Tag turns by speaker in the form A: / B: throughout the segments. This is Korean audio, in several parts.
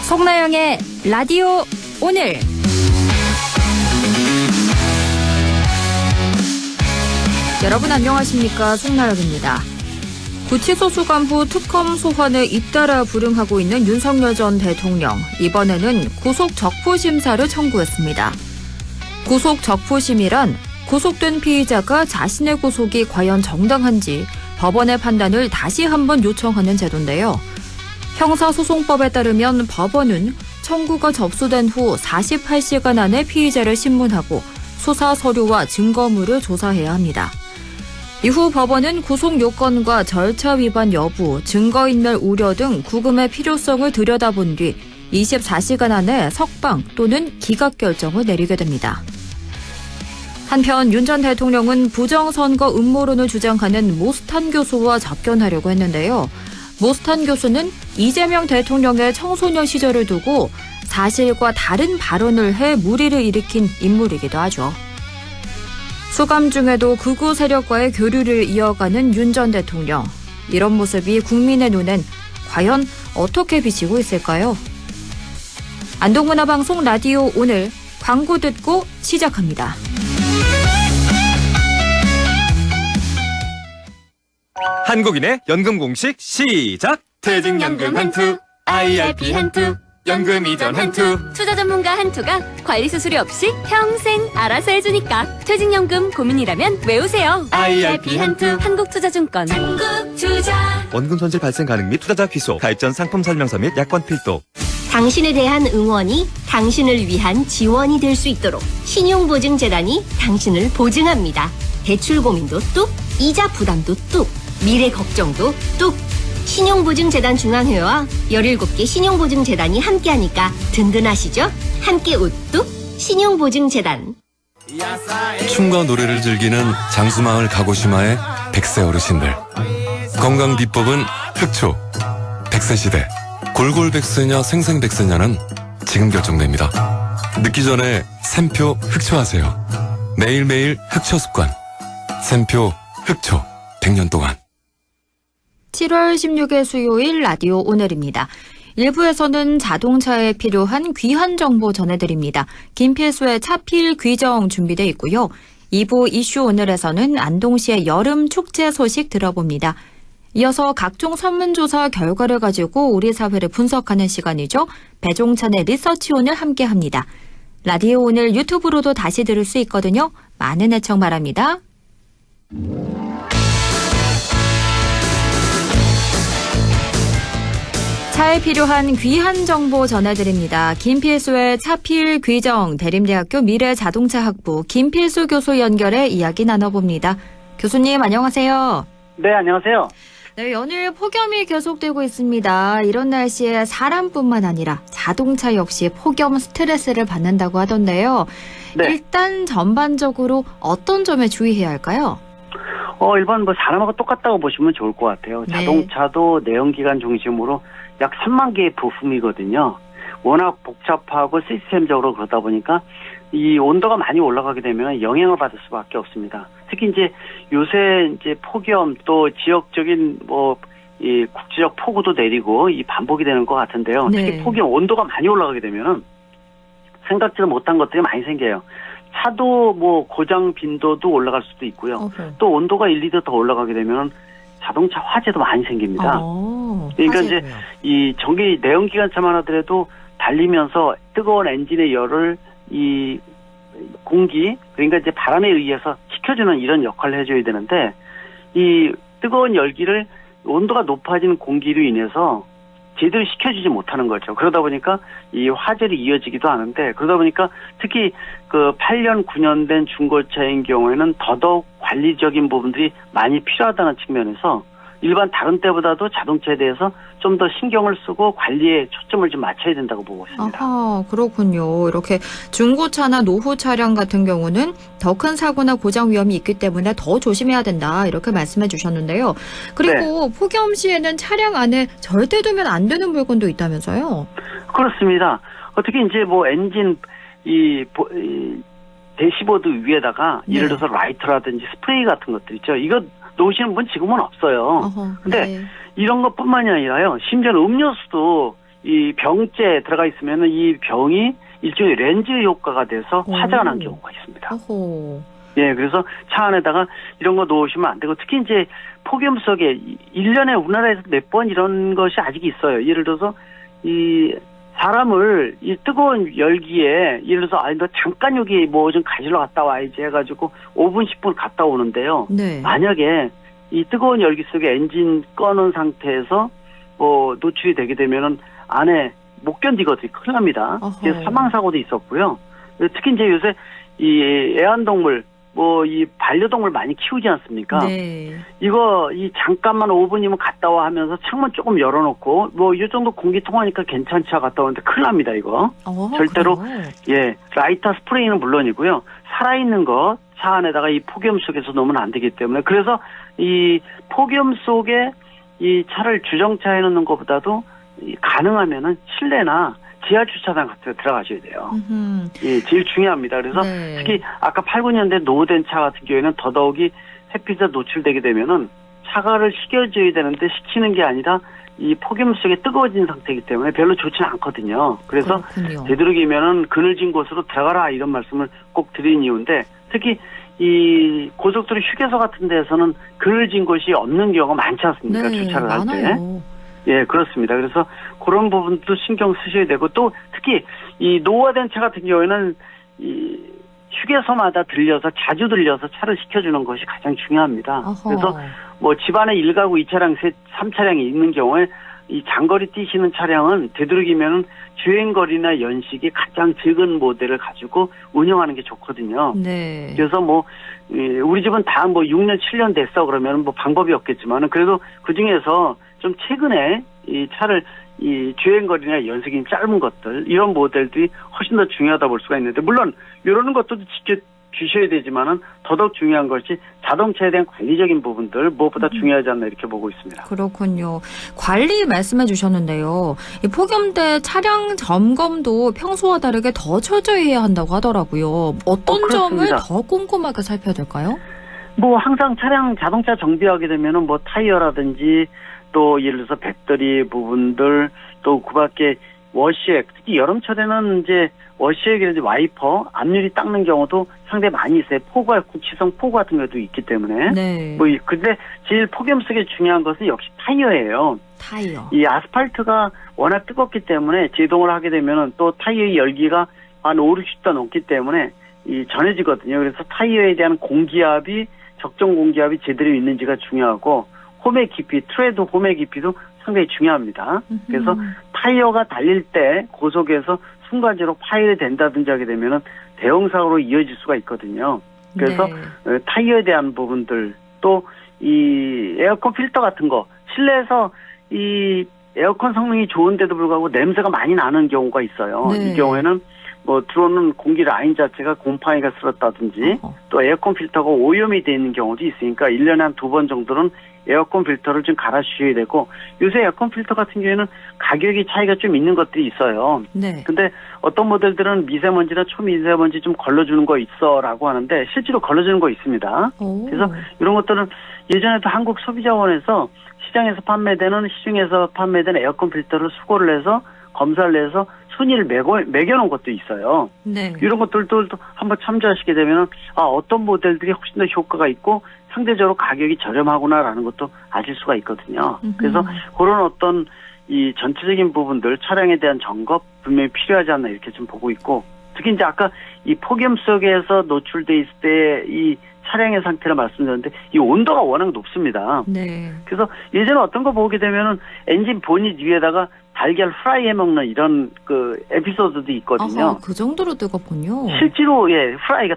A: 송나영의 라디오 오늘. 여러분 안녕하십니까? 송나영입니다. 구치소 수감 후 특검 소환을 잇따라 불응하고 있는 윤석열 전 대통령. 이번에는 구속 적부 심사를 청구했습니다. 구속 적부심이란 구속된 피의자가 자신의 구속이 과연 정당한지 법원의 판단을 다시 한번 요청하는 제도인데요. 형사소송법에 따르면 법원은 청구가 접수된 후 48시간 안에 피의자를 신문하고 수사 서류와 증거물을 조사해야 합니다. 이후 법원은 구속 요건과 절차 위반 여부, 증거인멸 우려 등 구금의 필요성을 들여다본 뒤 24시간 안에 석방 또는 기각 결정을 내리게 됩니다. 한편 윤 전 대통령은 부정선거 음모론을 주장하는 모스탄 교수와 접견하려고 했는데요. 모스탄 교수는 이재명 대통령의 청소년 시절을 두고 사실과 다른 발언을 해 물의를 일으킨 인물이기도 하죠. 수감 중에도 극우 세력과의 교류를 이어가는 윤 전 대통령. 이런 모습이 국민의 눈엔 과연 어떻게 비치고 있을까요? 안동문화방송 라디오 오늘 광고 듣고 시작합니다.
B: 한국인의 연금 공식 시작!
C: 퇴직연금 한투, IRP 한투, 연금 이전 한투. 투자 전문가 한투가 관리 수수료 없이 평생 알아서 해주니까 퇴직연금 고민이라면 외우세요. IRP 한투, 한국투자증권. 한국투자.
B: 원금 손실 발생 가능 및 투자자 귀속, 가입 전 상품 설명서 및 약관 필독.
D: 당신에 대한 응원이 당신을 위한 지원이 될 수 있도록 신용보증재단이 당신을 보증합니다. 대출 고민도 뚝, 이자 부담도 뚝, 미래 걱정도 뚝. 신용보증재단 중앙회와 17개 신용보증재단이 함께하니까 든든하시죠? 함께 우뚝 신용보증재단.
E: 춤과 노래를 즐기는 장수마을 가고시마의 100세 어르신들. 건강 비법은 흑초. 100세 시대. 골골백세냐 생생백세냐는 지금 결정됩니다. 늦기 전에 샘표 흑초하세요. 매일매일 흑초 습관. 샘표 흑초. 100년 동안.
A: 7월 16일 수요일 라디오 오늘입니다. 1부에서는 자동차에 필요한 귀한 정보 전해드립니다. 김필수의 차필 귀정 준비돼 있고요. 2부 이슈 오늘에서는 안동시의 여름 축제 소식 들어봅니다. 이어서 각종 설문조사 결과를 가지고 우리 사회를 분석하는 시간이죠. 배종찬의 리서치 오늘 함께합니다. 라디오 오늘 유튜브로도 다시 들을 수 있거든요. 많은 애청 바랍니다. 차에 필요한 귀한 정보 전해드립니다. 김필수의 차필 귀정, 대림대학교 미래자동차학부 김필수 교수 연결해 이야기 나눠봅니다. 교수님 안녕하세요.
F: 네, 안녕하세요.
A: 네, 연일 폭염이 계속되고 있습니다. 이런 날씨에 사람뿐만 아니라 자동차 역시 폭염 스트레스를 받는다고 하던데요.
F: 네.
A: 일단 전반적으로 어떤 점에 주의해야 할까요?
F: 일반 사람하고 똑같다고 보시면 좋을 것 같아요.
A: 네.
F: 자동차도 내연기관 중심으로 약 3만 개의 부품이거든요. 워낙 복잡하고 시스템적으로 그러다 보니까 이 온도가 많이 올라가게 되면 영향을 받을 수밖에 없습니다. 특히 이제 요새 이제 폭염 또 지역적인 이 국지적 폭우도 내리고 이 반복이 되는 것 같은데요.
A: 네.
F: 특히 폭염 온도가 많이 올라가게 되면은 생각지도 못한 것들이 많이 생겨요. 차도 고장 빈도도 올라갈 수도 있고요. 또 온도가 1, 2도 더 올라가게 되면 자동차 화재도 많이 생깁니다. 그러니까
A: 화재로요.
F: 이제 이 전기 내연기관차만 하더라도 달리면서 뜨거운 엔진의 열을 이 공기 그러니까 이제 바람에 의해서 식혀주는 이런 역할을 해줘야 되는데 이 뜨거운 열기를 온도가 높아지는 공기로 인해서 제대로 식혀주지 못하는 거죠. 그러다 보니까 이 화재로 이어지기도 하는데 그러다 보니까 특히 그 8년, 9년 된 중고차인 경우에는 더더욱 관리적인 부분들이 많이 필요하다는 측면에서 일반 다른 때보다도 자동차에 대해서 좀 더 신경을 쓰고 관리에 초점을 좀 맞춰야 된다고 보고 있습니다.
A: 아하, 그렇군요. 이렇게 중고차나 노후 차량 같은 경우는 더 큰 사고나 고장 위험이 있기 때문에 더 조심해야 된다. 이렇게 말씀해 주셨는데요. 그리고 폭염 시에는 차량 안에 절대 두면 안 되는 물건도 있다면서요?
F: 그렇습니다. 특히 이제 엔진 대시보드 위에다가
A: 네.
F: 예를 들어서 라이터라든지 스프레이 같은 것들 있죠. 이거 놓으시는 분 지금은 없어요.
A: 어허,
F: 근데
A: 네.
F: 이런 것뿐만이 아니라요. 심지어 음료수도 이 병째에 들어가 있으면 이 병이 일종의 렌즈 효과가 돼서 화재가 난 경우가 있습니다.
A: 어허.
F: 예, 그래서 차 안에다가 이런 거 놓으시면 안 되고, 특히 이제 폭염 속에 1년에 우리나라에서 몇 번 이런 것이 아직 있어요. 예를 들어서 이 사람을 이 뜨거운 열기에 예를 들어서 너 잠깐 여기 뭐 좀 가지러 갔다 와야지 해가지고 5분 10분 갔다 오는데요.
A: 네.
F: 만약에 이 뜨거운 열기 속에 엔진 꺼놓은 상태에서 뭐 노출이 되게 되면은 안에 못 견디거든요. 큰일 납니다.
A: 어허.
F: 그래서 사망사고도 있었고요. 특히 이제 요새 이 애완동물 뭐 이 반려동물 많이 키우지 않습니까?
A: 네.
F: 이거 이 잠깐만 5분이면 갔다 와 하면서 창문 조금 열어놓고 뭐 이 정도 공기 통하니까 괜찮지 갔다 오는데 큰일 납니다 이거. 절대로
A: 그래요?
F: 예 라이터 스프레이는 물론이고요. 살아있는 거 차 안에다가 이 폭염 속에서 놓으면 안 되기 때문에 그래서 이 폭염 속에 이 차를 주정차해 놓는 것보다도 가능하면은 실내나 지하 주차장 같은 데 들어가셔야 돼요.
A: 음흠.
F: 예, 제일 중요합니다. 그래서
A: 네.
F: 특히 아까 8, 9년대 노후된 차 같은 경우에는 더더욱이 햇빛에 노출되게 되면은 차가를 식혀줘야 되는데 식히는 게 아니라 이 폭염 속에 뜨거워진 상태이기 때문에 별로 좋지는 않거든요. 그래서
A: 그렇군요.
F: 되도록이면은 그늘진 곳으로 들어가라 이런 말씀을 꼭 드린 이유인데 특히 이 고속도로 휴게소 같은 데에서는 그늘진 곳이 없는 경우가 많지 않습니까?
A: 네,
F: 주차를 할 때.
A: 많아요.
F: 예, 그렇습니다. 그래서 그런 부분도 신경 쓰셔야 되고 또 특히 이 노후화된 차 같은 경우에는 이 휴게소마다 들려서 자주 들려서 차를 식혀주는 것이 가장 중요합니다.
A: 어허.
F: 그래서 뭐 집안에 1가구 2차량, 3차량이 있는 경우에 이 장거리 뛰시는 차량은 되도록이면은 주행거리나 연식이 가장 적은 모델을 가지고 운영하는 게 좋거든요.
A: 네.
F: 그래서 뭐 우리 집은 다 뭐 6년, 7년 됐어 그러면 뭐 방법이 없겠지만은 그래도 그 중에서 좀 최근에 이 차를 이 주행거리나 연식이 짧은 것들 이런 모델들이 훨씬 더 중요하다 볼 수가 있는데 물론 이런 것도 지켜주셔야 되지만은 더더욱 중요한 것이 자동차에 대한 관리적인 부분들 무엇보다 중요하지 않나 이렇게 보고 있습니다.
A: 그렇군요. 관리 말씀해 주셨는데요. 이 폭염 때 차량 점검도 평소와 다르게 더 철저히 해야 한다고 하더라고요. 어떤 점을
F: 그렇습니다.
A: 더 꼼꼼하게 살펴야 될까요?
F: 뭐 항상 자동차 정비하게 되면은 뭐 타이어라든지 또 예를 들어서 배터리 부분들 또 그밖에 워시액 특히 여름철에는 이제 워시액이라든지 와이퍼 앞유리 닦는 경우도 상당히 많이 있어요. 국시성 포구 같은 것도 있기 때문에.
A: 네.
F: 뭐 근데 제일 폭염 속에 중요한 것은 역시 타이어예요.
A: 타이어.
F: 이 아스팔트가 워낙 뜨겁기 때문에 제동을 하게 되면은 또 타이어의 열기가 한 5, 60도 넘기 때문에 이 전해지거든요. 그래서 타이어에 대한 공기압이 적정 공기압이 제대로 있는지가 중요하고 홈의 깊이, 트레드 홈의 깊이도 상당히 중요합니다. 그래서 타이어가 달릴 때 고속에서 순간적으로 파열이 된다든지 하게 되면은 대형 사고로 이어질 수가 있거든요. 그래서
A: 네.
F: 타이어에 대한 부분들 또 이 에어컨 필터 같은 거 실내에서 이 에어컨 성능이 좋은데도 불구하고 냄새가 많이 나는 경우가 있어요.
A: 네.
F: 이 경우에는 뭐 들어오는 공기 라인 자체가 곰팡이가 쓸었다든지 또 에어컨 필터가 오염이 되어 있는 경우도 있으니까 1년에 한 2번 정도는 에어컨 필터를 좀 갈아주셔야 되고 요새 에어컨 필터 같은 경우에는 가격이 차이가 좀 있는 것들이 있어요.
A: 네.
F: 근데 어떤 모델들은 미세먼지나 초미세먼지 좀 걸러주는 거 있어라고 하는데 실제로 걸러주는 거 있습니다.
A: 오.
F: 그래서 이런 것들은 예전에도 한국소비자원에서 시장에서 판매되는 시중에서 판매되는 에어컨 필터를 수거를 해서 검사를 해서 순위를 매겨놓은 것도 있어요.
A: 네.
F: 이런 것들도 한번 참조하시게 되면 어떤 모델들이 훨씬 더 효과가 있고 상대적으로 가격이 저렴하구나라는 것도 아실 수가 있거든요. 그래서 그런 어떤 이 전체적인 부분들 차량에 대한 점검 분명히 필요하지 않나 이렇게 좀 보고 있고 특히 이제 아까 이 폭염 속에서 노출돼 있을 때 이 차량의 상태를 말씀드렸는데 이 온도가 워낙 높습니다.
A: 네.
F: 그래서 예전에 어떤 거 보게 되면은 엔진 보닛 위에다가 달걀 프라이 해 먹는 이런 그 에피소드도 있거든요.
A: 아하, 그 정도로 뜨겁군요.
F: 실제로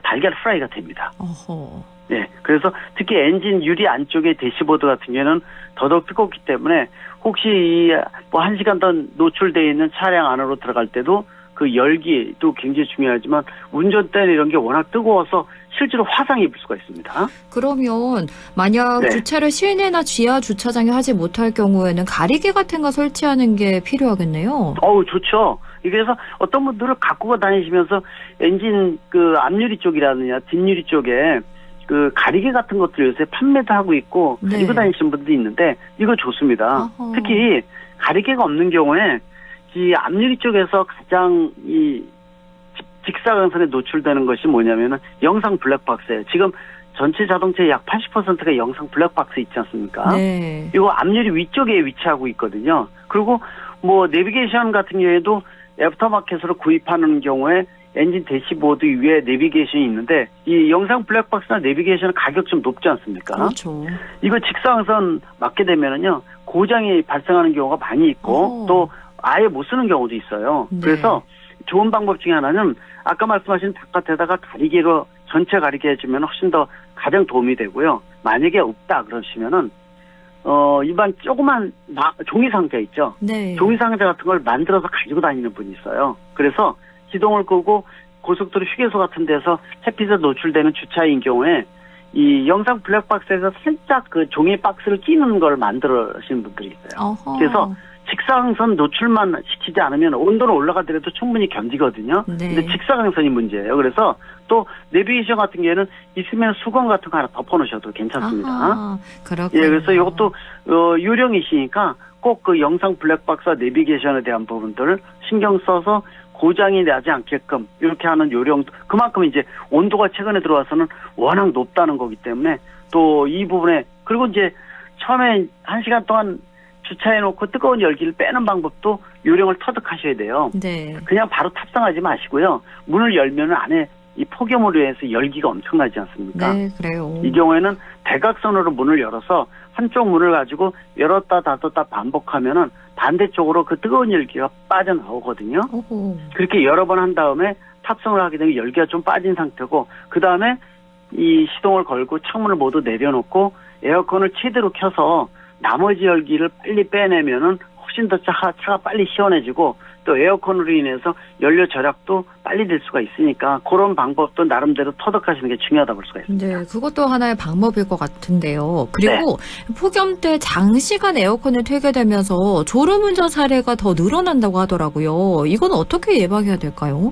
F: 달걀 프라이가 됩니다.
A: 어허.
F: 네, 그래서 특히 엔진 유리 안쪽의 대시보드 같은 경우는 더더욱 뜨겁기 때문에 혹시 뭐 1시간 더 노출되어 있는 차량 안으로 들어갈 때도 그 열기도 굉장히 중요하지만 운전대는 이런 게 워낙 뜨거워서 실제로 화상이 입을 수가 있습니다.
A: 그러면 만약
F: 네.
A: 주차를 실내나 지하 주차장에 하지 못할 경우에는 가리개 같은 거 설치하는 게 필요하겠네요.
F: 좋죠. 그래서 어떤 분들은 갖고 다니시면서 엔진 그 앞유리 쪽이라느냐 뒷유리 쪽에 그 가리개 같은 것들 요새 판매도 하고 있고
A: 네.
F: 가지고 다니시는 분들이 있는데 이거 좋습니다.
A: 어허.
F: 특히 가리개가 없는 경우에 이 앞유리 쪽에서 가장 이 직사광선에 노출되는 것이 뭐냐면은 영상 블랙박스예요. 지금 전체 자동차의 약 80%가 영상 블랙박스 있지 않습니까?
A: 네.
F: 이거 앞유리 위쪽에 위치하고 있거든요. 그리고 뭐 내비게이션 같은 경우에도 애프터마켓으로 구입하는 경우에 엔진 대시보드 위에 내비게이션이 있는데 이 영상 블랙박스나 내비게이션은 가격 좀 높지 않습니까?
A: 그렇죠.
F: 이거 직사광선 맞게 되면은요 고장이 발생하는 경우가 많이 있고 또 아예 못 쓰는 경우도 있어요.
A: 네.
F: 그래서 좋은 방법 중에 하나는 아까 말씀하신 바깥에다가 가리개로 전체 가리개 해주면 훨씬 더 가장 도움이 되고요. 만약에 없다 그러시면은 일반 조그만 종이 상자 있죠.
A: 네.
F: 종이 상자 같은 걸 만들어서 가지고 다니는 분이 있어요. 그래서 시동을 끄고 고속도로 휴게소 같은 데서 햇빛에 노출되는 주차인 경우에 이 영상 블랙박스에서 살짝 그 종이 박스를 끼는 걸 만들으시는 분들이 있어요.
A: 어허.
F: 그래서 직사광선 노출만 시키지 않으면 온도는 올라가더라도 충분히 견디거든요.
A: 네.
F: 근데 직사광선이 문제예요. 그래서 또 내비게이션 같은 경우에는 있으면 수건 같은 거 하나 덮어놓으셔도 괜찮습니다.
A: 아하, 그렇군요.
F: 예, 그래서 이것도 요령이시니까 꼭 그 영상 블랙박스와 내비게이션에 대한 부분들을 신경 써서 고장이 나지 않게끔 이렇게 하는 요령, 그만큼 이제 온도가 최근에 들어와서는 워낙 높다는 거기 때문에 또 이 부분에, 그리고 이제 처음에 1시간 동안 주차해놓고 뜨거운 열기를 빼는 방법도 요령을 터득하셔야 돼요.
A: 네.
F: 그냥 바로 탑승하지 마시고요. 문을 열면 안에 이 폭염으로 인해서 열기가 엄청나지 않습니까?
A: 네, 그래요.
F: 이 경우에는 대각선으로 문을 열어서 한쪽 문을 가지고 열었다 닫았다 반복하면은 반대쪽으로 그 뜨거운 열기가 빠져나오거든요.
A: 오호.
F: 그렇게 여러 번 한 다음에 탑승을 하게 되면 열기가 좀 빠진 상태고, 그 다음에 이 시동을 걸고 창문을 모두 내려놓고 에어컨을 최대로 켜서 나머지 열기를 빨리 빼내면은 훨씬 더 차가 빨리 시원해지고 또 에어컨으로 인해서 연료 절약도 빨리 될 수가 있으니까 그런 방법도 나름대로 터득하시는 게 중요하다고 볼 수가 있습니다.
A: 네, 그것도 하나의 방법일 것 같은데요. 그리고 폭염 때 장시간 에어컨을 틀게 되면서 졸음운전 사례가 더 늘어난다고 하더라고요. 이건 어떻게 예방해야 될까요?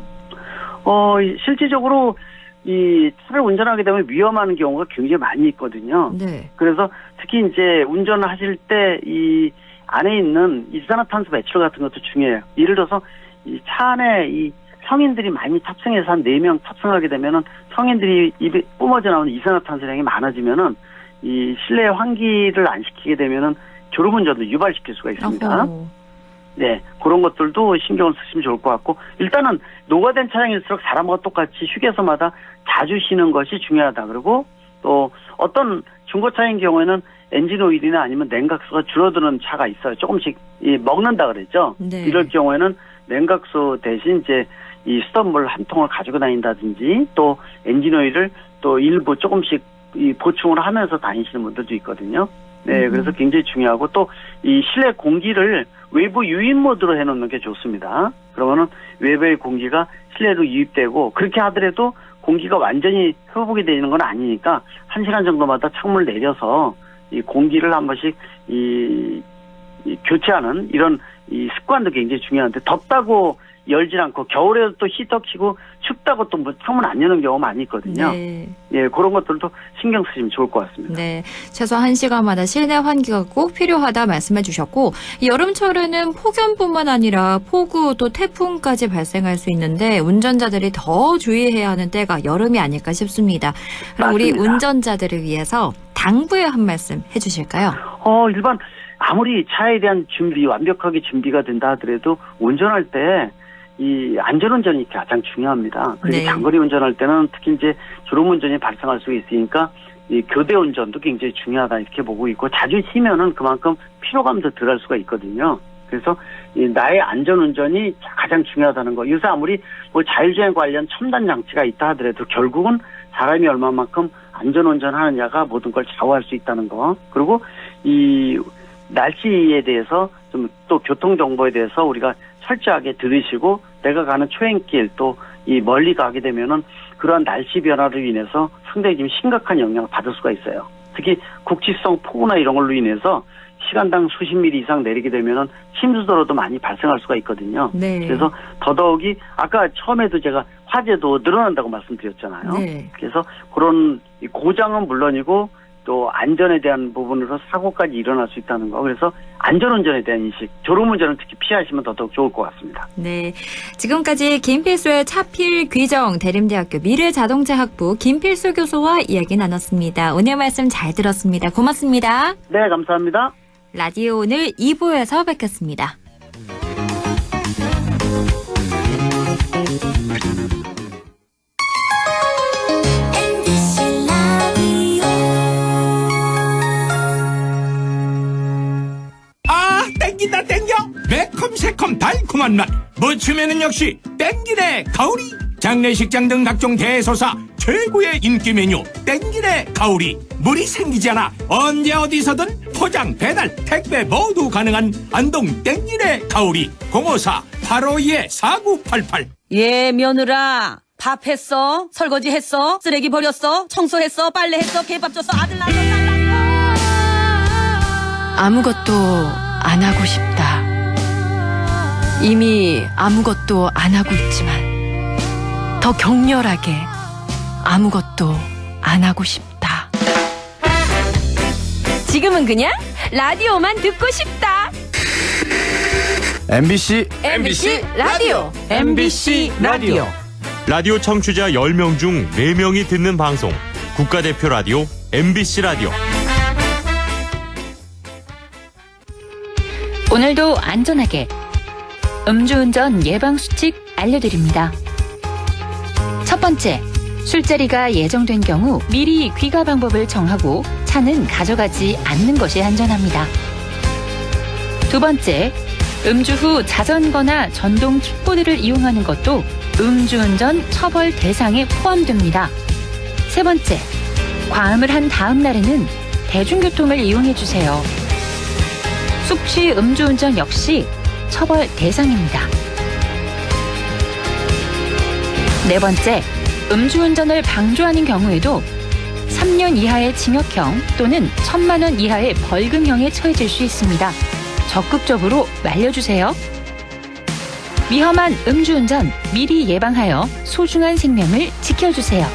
F: 실질적으로 이 차를 운전하게 되면 위험한 경우가 굉장히 많이 있거든요.
A: 네.
F: 그래서 특히 이제 운전을 하실 때 이 안에 있는 이산화탄소 배출 같은 것도 중요해요. 예를 들어서 이 차 안에 이 성인들이 많이 탑승해서 한 4명 탑승하게 되면은 성인들이 입에 뿜어져 나오는 이산화탄소량이 많아지면은 이 실내 환기를 안 시키게 되면은 졸음운전도 유발시킬 수가 있습니다.
A: 어허.
F: 네, 그런 것들도 신경을 쓰시면 좋을 것 같고, 일단은 노후화된 차량일수록 사람과 똑같이 휴게소마다 자주 쉬는 것이 중요하다. 그리고 또 어떤 중고차인 경우에는 엔진 오일이나 아니면 냉각수가 줄어드는 차가 있어요. 조금씩 먹는다 그랬죠.
A: 네.
F: 이럴 경우에는 냉각수 대신 이제 이 수돗물 한 통을 가지고 다닌다든지 또 엔진 오일을 또 일부 조금씩 보충을 하면서 다니시는 분들도 있거든요. 네, 그래서 굉장히 중요하고 또 이 실내 공기를 외부 유입 모드로 해놓는 게 좋습니다. 그러면은 외부의 공기가 실내로 유입되고, 그렇게 하더라도 공기가 완전히 회복이 되는 건 아니니까 1시간 정도마다 창문을 내려서 이 공기를 한 번씩 이 교체하는 이런 이 습관도 굉장히 중요한데, 덥다고 열질 않고 겨울에도 또 히터 켜고 춥다고 또 뭐 창문 안 여는 경우 많이 있거든요.
A: 네.
F: 예, 그런 것들도 신경 쓰시면 좋을 것 같습니다.
A: 네, 최소 1시간마다 실내 환기가 꼭 필요하다 말씀해 주셨고, 이 여름철에는 폭염뿐만 아니라 폭우 또 태풍까지 발생할 수 있는데 운전자들이 더 주의해야 하는 때가 여름이 아닐까 싶습니다. 그럼 우리
F: 맞습니다.
A: 운전자들을 위해서 당부의 한 말씀 해주실까요?
F: 일반 아무리 차에 대한 준비, 완벽하게 준비가 된다 하더라도 운전할 때 이 안전운전이 가장 중요합니다. 그리고
A: 네.
F: 장거리 운전할 때는 특히 이제 졸음운전이 발생할 수 있으니까 이 교대운전도 굉장히 중요하다 이렇게 보고 있고, 자주 쉬면은 그만큼 피로감도 덜할 수가 있거든요. 그래서 이 나의 안전운전이 가장 중요하다는 거. 요새 아무리 뭐 자율주행 관련 첨단 장치가 있다 하더라도 결국은 사람이 얼마만큼 안전운전하느냐가 모든 걸 좌우할 수 있다는 거. 그리고 이 날씨에 대해서 좀 또 교통정보에 대해서 우리가 철저하게 들으시고, 내가 가는 초행길 또 이 멀리 가게 되면은 그러한 날씨 변화로 인해서 상당히 좀 심각한 영향을 받을 수가 있어요. 특히 국지성 폭우나 이런 걸로 인해서 시간당 수십 미리 이상 내리게 되면은 침수도로도 많이 발생할 수가 있거든요.
A: 네.
F: 그래서 더더욱이 아까 처음에도 제가 화재도 늘어난다고 말씀드렸잖아요.
A: 네.
F: 그래서 그런 고장은 물론이고 또 안전에 대한 부분으로 사고까지 일어날 수 있다는 거. 그래서 안전운전에 대한 인식, 졸음운전은 특히 피하시면 더더욱 좋을 것 같습니다.
A: 네. 지금까지 김필수의 차필 귀정 대림대학교 미래자동차학부 김필수 교수와 이야기 나눴습니다. 오늘 말씀 잘 들었습니다. 고맙습니다.
F: 네, 감사합니다.
A: 라디오 오늘 2부에서 뵙겠습니다.
G: 땡긴다 땡겨 매콤새콤 달콤한 맛 무침에는 역시 땡기네 가오리 장례식장 등 각종 대소사 최고의 인기 메뉴 땡기네 가오리 물이 생기지 않아 언제 어디서든 포장 배달 택배 모두 가능한 안동 땡기네 가오리 054-852-4988
H: 예, 며느라. 밥 했어? 설거지 했어? 쓰레기 버렸어? 청소했어? 빨래했어? 개밥 줬어? 아들 낳았어? 딸 낳았어?
I: 아무것도 안 하고 싶다. 이미 아무것도 안 하고 있지만 더 격렬하게 아무것도 안 하고 싶다.
C: 지금은 그냥 라디오만 듣고 싶다.
J: MBC
C: 라디오.
J: MBC 라디오
B: 라디오 청취자 10명 중 4명이 듣는 방송 국가대표 라디오 MBC 라디오.
K: 오늘도 안전하게 음주운전 예방수칙 알려드립니다. 첫 번째, 술자리가 예정된 경우 미리 귀가 방법을 정하고 차는 가져가지 않는 것이 안전합니다. 두 번째, 음주 후 자전거나 전동 킥보드를 이용하는 것도 음주운전 처벌 대상에 포함됩니다. 세 번째, 과음을 한 다음 날에는 대중교통을 이용해주세요. 숙취 음주운전 역시 처벌 대상입니다. 네 번째, 음주운전을 방조하는 경우에도 3년 이하의 징역형 또는 1,000만 원 이하의 벌금형에 처해질 수 있습니다. 적극적으로 말려주세요. 위험한 음주운전 미리 예방하여 소중한 생명을 지켜주세요.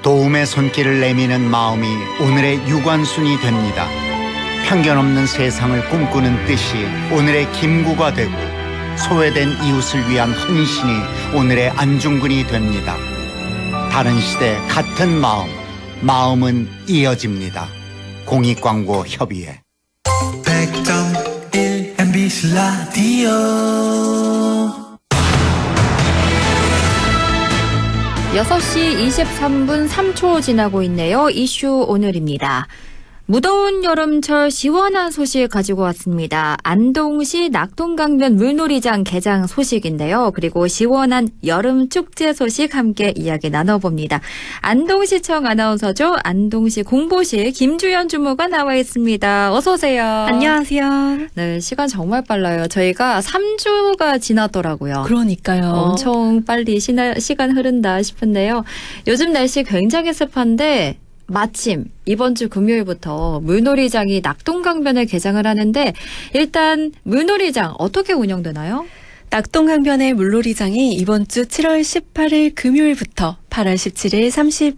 L: 도움의 손길을 내미는 마음이 오늘의 유관순이 됩니다. 편견 없는 세상을 꿈꾸는 뜻이 오늘의 김구가 되고 소외된 이웃을 위한 헌신이 오늘의 안중근이 됩니다. 다른 시대 같은 마음, 마음은 이어집니다. 공익광고협의회
M: 100.1 MBC 라디오
A: 6시 23분 3초 지나고 있네요. 이슈 오늘입니다. 무더운 여름철 시원한 소식 가지고 왔습니다. 안동시 낙동강변 물놀이장 개장 소식인데요. 그리고 시원한 여름 축제 소식 함께 이야기 나눠봅니다. 안동시청 아나운서죠. 안동시 공보실 김주연 주무가 나와 있습니다. 어서 오세요.
I: 안녕하세요.
A: 네, 시간 정말 빨라요. 저희가 3주가 지났더라고요.
I: 그러니까요.
A: 엄청 빨리 시간 흐른다 싶은데요. 요즘 날씨 굉장히 습한데 마침 이번 주 금요일부터 물놀이장이 낙동강변에 개장을 하는데 일단 물놀이장 어떻게 운영되나요?
I: 낙동강변의 물놀이장이 이번 주 7월 18일 금요일부터 8월 17일,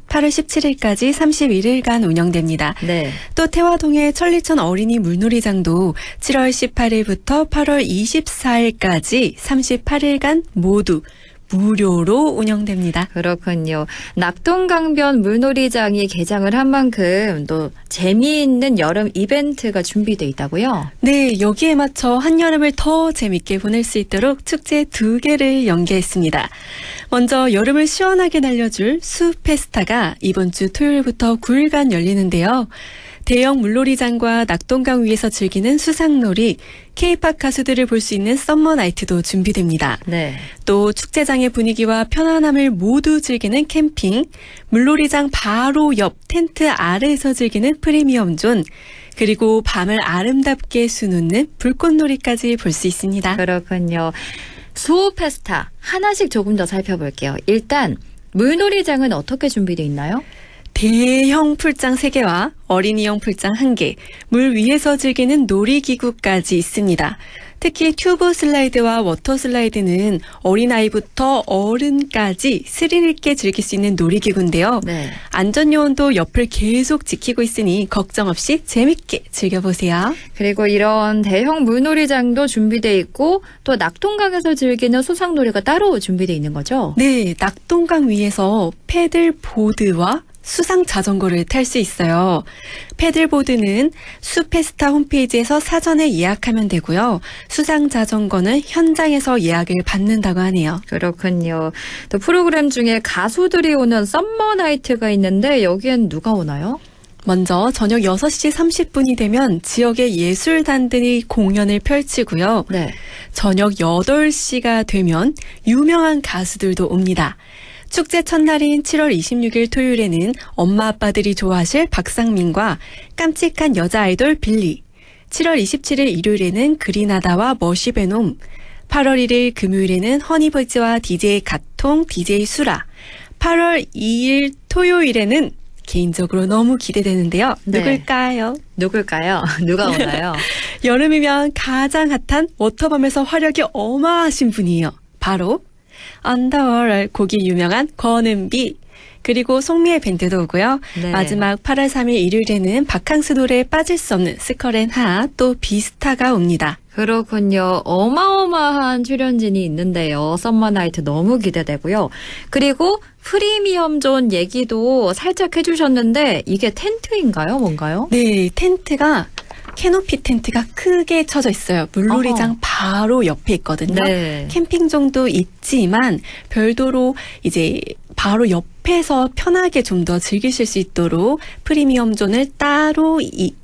I: 8월 17일까지 31일간 운영됩니다.
A: 네.
I: 또 태화동의 천리천 어린이 물놀이장도 7월 18일부터 8월 24일까지 38일간 모두 무료로 운영됩니다.
A: 그렇군요. 낙동강변 물놀이장이 개장을 한 만큼 또 재미있는 여름 이벤트가 준비돼 있다고요?
I: 네, 여기에 맞춰 한여름을 더 재밌게 보낼 수 있도록 축제 2개를 연계했습니다. 먼저 여름을 시원하게 날려줄 수 페스타가 이번 주 토요일부터 9일간 열리는데요. 대형 물놀이장과 낙동강 위에서 즐기는 수상놀이, K-팝 가수들을 볼 수 있는 썸머 나이트도 준비됩니다.
A: 네.
I: 또 축제장의 분위기와 편안함을 모두 즐기는 캠핑, 물놀이장 바로 옆 텐트 아래에서 즐기는 프리미엄 존, 그리고 밤을 아름답게 수놓는 불꽃놀이까지 볼 수 있습니다.
A: 그렇군요. 수호 페스타 하나씩 조금 더 살펴볼게요. 일단 물놀이장은 어떻게 준비되어 있나요?
I: 대형 풀장 3개와 어린이용 풀장 1개, 물 위에서 즐기는 놀이기구까지 있습니다. 특히 튜브 슬라이드와 워터 슬라이드는 어린아이부터 어른까지 스릴 있게 즐길 수 있는 놀이기구인데요.
A: 네.
I: 안전요원도 옆을 계속 지키고 있으니 걱정 없이 재밌게 즐겨보세요.
A: 그리고 이런 대형 물놀이장도 준비되어 있고 또 낙동강에서 즐기는 수상놀이가 따로 준비되어 있는 거죠?
I: 네, 낙동강 위에서 패들보드와 수상 자전거를 탈 수 있어요. 패들보드는 수페스타 홈페이지에서 사전에 예약하면 되고요. 수상 자전거는 현장에서 예약을 받는다고 하네요.
A: 그렇군요. 또 프로그램 중에 가수들이 오는 썸머 나이트가 있는데 여기엔 누가 오나요?
I: 먼저 저녁 6시 30분이 되면 지역의 예술단들이 공연을 펼치고요.
A: 네.
I: 저녁 8시가 되면 유명한 가수들도 옵니다. 축제 첫날인 7월 26일 토요일에는 엄마 아빠들이 좋아하실 박상민과 깜찍한 여자 아이돌 빌리, 7월 27일 일요일에는 그리나다와 머시베놈, 8월 1일 금요일에는 허니버즈와 DJ 가통, DJ 수라, 8월 2일 토요일에는 개인적으로 너무 기대되는데요.
A: 네.
I: 누굴까요?
A: 누가 오나요?
I: 여름이면 가장 핫한 워터밤에서 화력이 어마하신 분이에요. 바로 언더워럴 곡이 유명한 권은비, 그리고 송미의 밴드도 오고요.
A: 네.
I: 마지막 8월 3일 일요일에는 바캉스 노래에 빠질 수 없는 스컬앤하, 또 비스타가 옵니다.
A: 그렇군요. 어마어마한 출연진이 있는데요. 썸머 나이트 너무 기대되고요. 그리고 프리미엄 존 얘기도 살짝 해주셨는데 이게 텐트인가요? 뭔가요?
I: 네, 텐트가 캐노피 텐트가 크게 쳐져 있어요. 물놀이장 바로 옆에 있거든요.
A: 네.
I: 캠핑장도 있지만 별도로 이제 바로 옆에서 편하게 좀 더 즐기실 수 있도록 프리미엄 존을 따로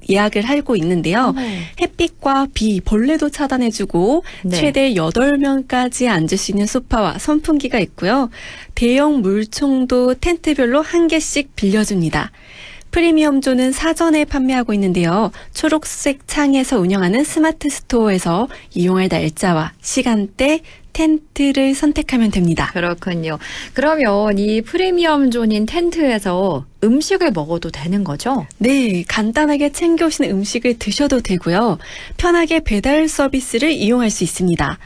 I: 예약을 하고 있는데요. 햇빛과 비, 벌레도 차단해주고
A: 네.
I: 최대 8명까지 앉을 수 있는 소파와 선풍기가 있고요. 대형 물총도 텐트별로 1개씩 빌려줍니다. 프리미엄 존은 사전에 판매하고 있는데요. 초록색 창에서 운영하는 스마트 스토어에서 이용할 날짜와 시간대, 텐트를 선택하면 됩니다.
A: 그렇군요. 그러면 이 프리미엄 존인 텐트에서 음식을 먹어도 되는 거죠?
I: 네, 간단하게 챙겨오신 음식을 드셔도 되고요. 편하게 배달 서비스를 이용할 수 있습니다.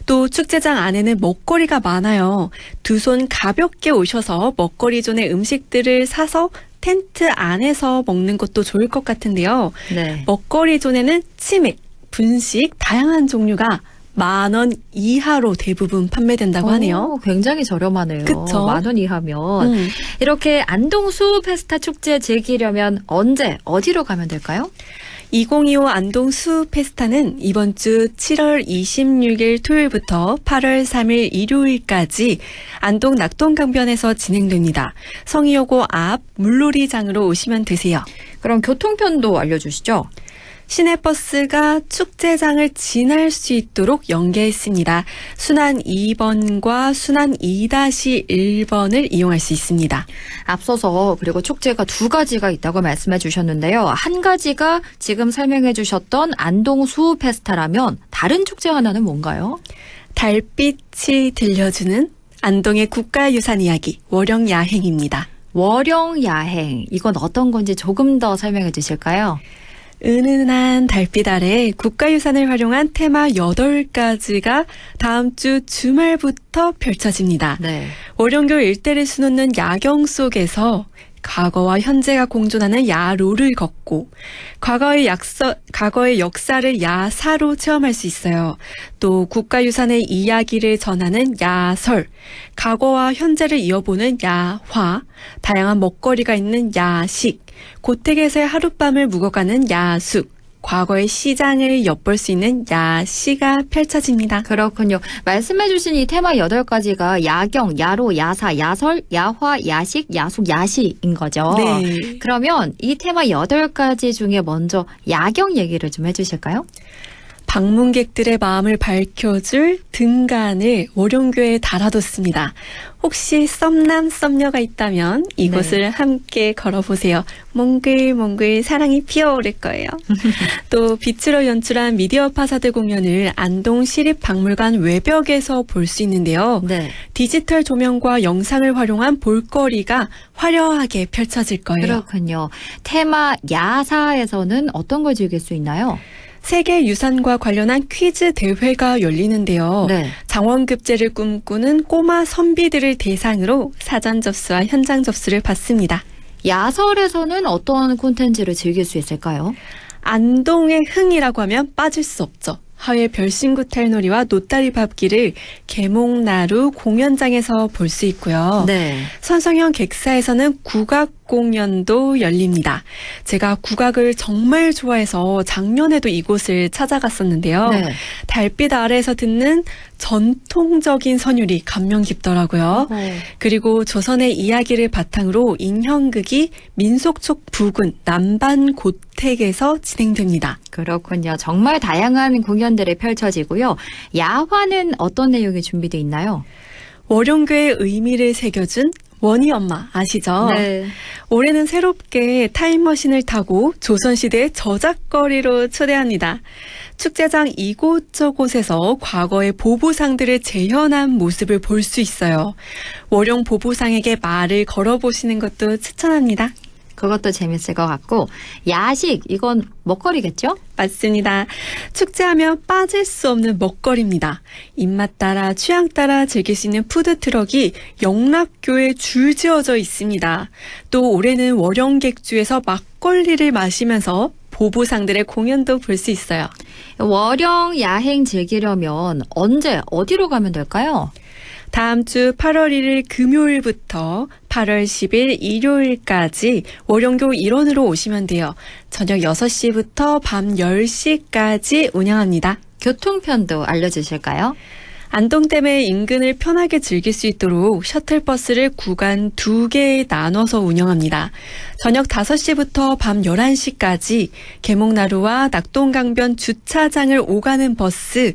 I: 또 축제장 안에는 먹거리가 많아요. 두 손 가볍게 오셔서 먹거리 존의 음식들을 사서 텐트 안에서 먹는 것도 좋을 것 같은데요.
A: 네.
I: 먹거리 존에는 치맥, 분식, 다양한 종류가 10,000원 이하로 대부분 판매된다고 하네요.
A: 굉장히 저렴하네요.
I: 그쵸?
A: 10,000원 이하면. 이렇게 안동 수페스타 축제 즐기려면 언제, 어디로 가면 될까요?
I: 2025 안동 수페스타는 이번 주 7월 26일 토요일부터 8월 3일 일요일까지 안동 낙동강변에서 진행됩니다. 성이여고 앞 물놀이장으로 오시면 되세요.
A: 그럼 교통편도 알려주시죠.
I: 시내버스가 축제장을 지날 수 있도록 연계했습니다. 순환 2번과 순환 2-1번을 이용할 수 있습니다.
A: 앞서서 그리고 축제가 2가지가 있다고 말씀해 주셨는데요. 한 가지가 지금 설명해 주셨던 안동 수페스타라면 다른 축제 하나는 뭔가요?
I: 달빛이 들려주는 안동의 국가유산 이야기 월영야행입니다.
A: 월영야행, 이건 어떤 건지 조금 더 설명해 주실까요?
I: 은은한 달빛 아래 국가유산을 활용한 테마 8가지가 다음 주 주말부터 펼쳐집니다.
A: 네.
I: 월영교 일대를 수놓는 야경 속에서 과거와 현재가 공존하는 야로를 걷고 과거의 역사를 야사로 체험할 수 있어요. 또 국가유산의 이야기를 전하는 야설, 과거와 현재를 이어보는 야화, 다양한 먹거리가 있는 야식, 고택에서의 하룻밤을 묵어가는 야숙, 과거의 시장을 엿볼 수 있는 야시가 펼쳐집니다.
A: 그렇군요. 말씀해 주신 이 테마 8가지가 야경, 야로, 야사, 야설, 야화, 야식, 야숙, 야시인 거죠.
I: 네.
A: 그러면 이 테마 8가지 중에 먼저 야경 얘기를 좀 해주실까요?
I: 방문객들의 마음을 밝혀줄 등간을 월용교에 달아뒀습니다. 혹시 썸남 썸녀가 있다면 이곳을 함께 걸어보세요. 몽글몽글 사랑이 피어오를 거예요. 또 빛으로 연출한 미디어 파사드 공연을 안동 시립박물관 외벽에서 볼 수 있는데요. 디지털 조명과 영상을 활용한 볼거리가 화려하게 펼쳐질 거예요.
A: 그렇군요. 테마 야사에서는 어떤 걸 즐길 수 있나요?
I: 세계유산과 관련한 퀴즈 대회가 열리는데요. 장원급제를 꿈꾸는 꼬마 선비들을 대상으로 사전 접수와 현장 접수를 받습니다.
A: 야설에서는 어떤 콘텐츠를 즐길 수 있을까요?
I: 안동의 흥이라고 하면 빠질 수 없죠. 하회 별신구 탈놀이와 노다리 밟기를 계몽나루 공연장에서 볼 수 있고요. 선성형 객사에서는 국악 공연도 열립니다. 제가 국악을 정말 좋아해서 작년에도 이곳을 찾아갔었는데요. 달빛 아래에서 듣는 전통적인 선율이 감명 깊더라고요. 그리고 조선의 이야기를 바탕으로 인형극이 민속촌 부근 남반고택에서 진행됩니다.
A: 그렇군요. 정말 다양한 공연들이 펼쳐지고요. 야화는 어떤 내용이 준비되어 있나요?
I: 월용교의 의미를 새겨준 원희 엄마 아시죠? 올해는 새롭게 타임머신을 타고 조선시대의 저작거리로 초대합니다. 축제장 이곳저곳에서 과거의 보부상들을 재현한 모습을 볼 수 있어요. 월용 보부상에게 말을 걸어보시는 것도 추천합니다.
A: 그것도 재밌을 것 같고 야식 이건 먹거리겠죠?
I: 맞습니다. 축제하면 빠질 수 없는 먹거리입니다. 입맛 따라 취향 따라 즐길 수 있는 푸드트럭이 영락교에 줄지어져 있습니다. 또 올해는 월영객주에서 막걸리를 마시면서 보부상들의 공연도 볼 수 있어요.
A: 월영 야행 즐기려면 언제 어디로 가면 될까요?
I: 다음 주 8월 1일 금요일부터 8월 10일 일요일까지 월용교 일원으로 오시면 돼요. 저녁 6시부터 밤 10시까지 운영합니다.
A: 교통편도 알려주실까요?
I: 안동댐의 인근을 편하게 즐길 수 있도록 셔틀버스를 구간 2개에 나눠서 운영합니다. 저녁 5시부터 밤 11시까지 계몽나루와 낙동강변 주차장을 오가는 버스,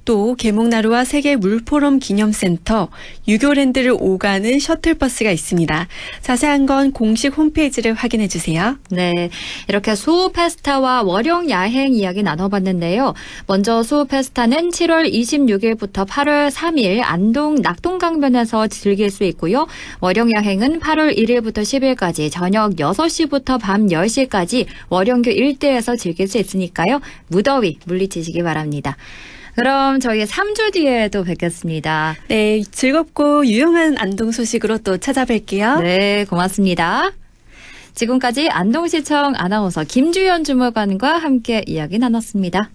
I: 또 계몽나루와 세계 물포럼 기념센터, 유교랜드를 오가는 셔틀버스가 있습니다. 자세한 건 공식 홈페이지를 확인해 주세요.
A: 네, 이렇게 수호페스타와 월영 야행 이야기 나눠봤는데요. 먼저 수호페스타는 7월 26일부터 8월 3일 안동 낙동강변에서 즐길 수 있고요. 월영 야행은 8월 1일부터 10일까지 저녁 6시부터 밤 10시까지 월영교 일대에서 즐길 수 있으니까요. 무더위 물리치시기 바랍니다. 그럼 저희 3주 뒤에 또 뵙겠습니다.
I: 네, 즐겁고 유용한 안동 소식으로 또 찾아뵐게요.
A: 네, 고맙습니다. 지금까지 안동시청 아나운서 김주연 주무관과 함께 이야기 나눴습니다.